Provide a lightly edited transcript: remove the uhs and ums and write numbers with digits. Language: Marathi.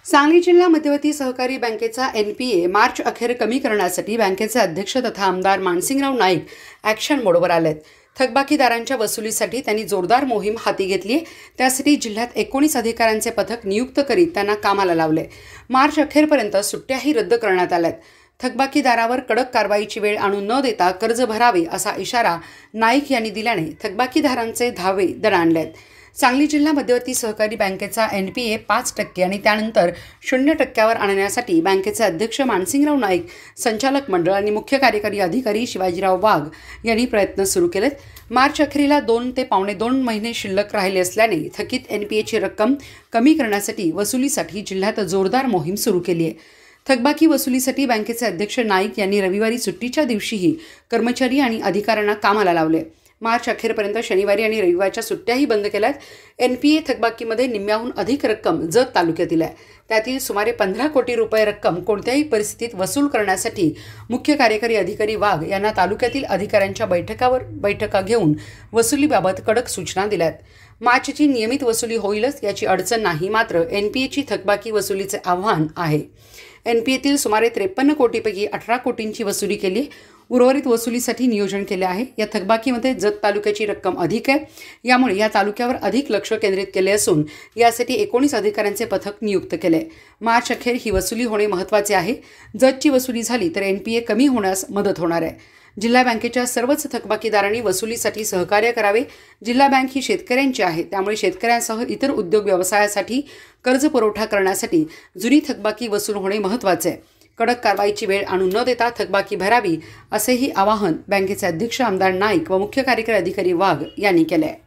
सांगली जिल्हा मध्यवर्ती सहकारी बँकेचा एनपीए मार्च अखेर कमी करण्यासाठी बँकेचे अध्यक्ष तथा आमदार मानसिंगराव नाईक ॲक्शन मोडवर आलेत। थकबाकीदारांच्या वसुलीसाठी त्यांनी जोरदार मोहीम हाती घेतली आहे। त्यासाठी जिल्ह्यात 19 अधिकाऱ्यांचे पथक नियुक्त करीत त्यांना कामाला लावले। मार्च अखेरपर्यंत सुट्ट्याही रद्द करण्यात आल्यात। थकबाकीदारावर कडक कारवाईची वेळ आणू न देता कर्ज भरावे असा इशारा नाईक यांनी दिल्याने थकबाकीदारांचे धावे दणाणलेत। सांगली जिल्हा मध्यवर्ती सहकारी बँकेचा एनपीए 5% आणि त्यानंतर 0%वर आणण्यासाठी बँकेचे अध्यक्ष मानसिंगराव नाईक, संचालक मंडळ आणि मुख्य कार्यकारी अधिकारी शिवाजीराव वाघ यांनी प्रयत्न सुरू केलेत। मार्च अखेरीला 2 ते पावणे 2 महिने शिल्लक राहिले असल्याने थकीत एनपीएची रक्कम कमी करण्यासाठी वसुलीसाठी जिल्ह्यात जोरदार मोहीम सुरू केली आहे। थकबाकी वसुलीसाठी बँकेचे अध्यक्ष नाईक यांनी रविवारी सुट्टीच्या दिवशीही कर्मचारी आणि अधिकाऱ्यांना कामाला लावले। मार्च अखेरपर्यंत शनिवारी आणि रविवारच्या सुट्ट्याही बंद केल्यात। एनपीए थकबाकीमध्ये निम्म्याहून अधिक रक्कम जत तालुक्यातील आहे। त्यातील सुमारे 15 कोटी रुपये रक्कम कोणत्याही परिस्थितीत वसूल करण्यासाठी मुख्य कार्यकारी अधिकारी वाघ यांना तालुक्यातील अधिकाऱ्यांच्या बैठका घेऊन वसुलीबाबत कडक सूचना दिल्यात। मार्चची नियमित वसुली होईलच याची अडचण नाही, मात्र एनपीएची थकबाकी वसुलीचे आव्हान आहे। एनपीएतील सुमारे 53 कोटीपैकी 18 कोटींची वसुली केली। उर्वरित वसुलीसाठी नियोजन केले आहे। या थकबाकीमध्ये जत तालुक्याची रक्कम अधिक आहे, यामुळे या तालुक्यावर अधिक लक्ष केंद्रित केले असून यासाठी 19 अधिकाऱ्यांचे पथक नियुक्त केले। मार्च अखेर ही वसुली होणे महत्त्वाचे आहे। जतची वसुली झाली तर एनपीए कमी होण्यास मदत होणार आहे। जिल्हा बँकेच्या सर्वच थकबाकीदारांनी वसुलीसाठी सहकार्य करावे। जिल्हा बँक ही शेतकऱ्यांची आहे, त्यामुळे शेतकऱ्यांसह इतर उद्योग व्यवसायासाठी कर्ज पुरवठा करण्यासाठी जुनी थकबाकी वसूल होणे महत्त्वाचे आहे। कडक कारवाईची वेळ आणू न देता थकबाकी भरावी असेही आवाहन बँकेचे अध्यक्ष आमदार नाईक व मुख्य कार्यकारी अधिकारी वाघ यांनी केले आहे।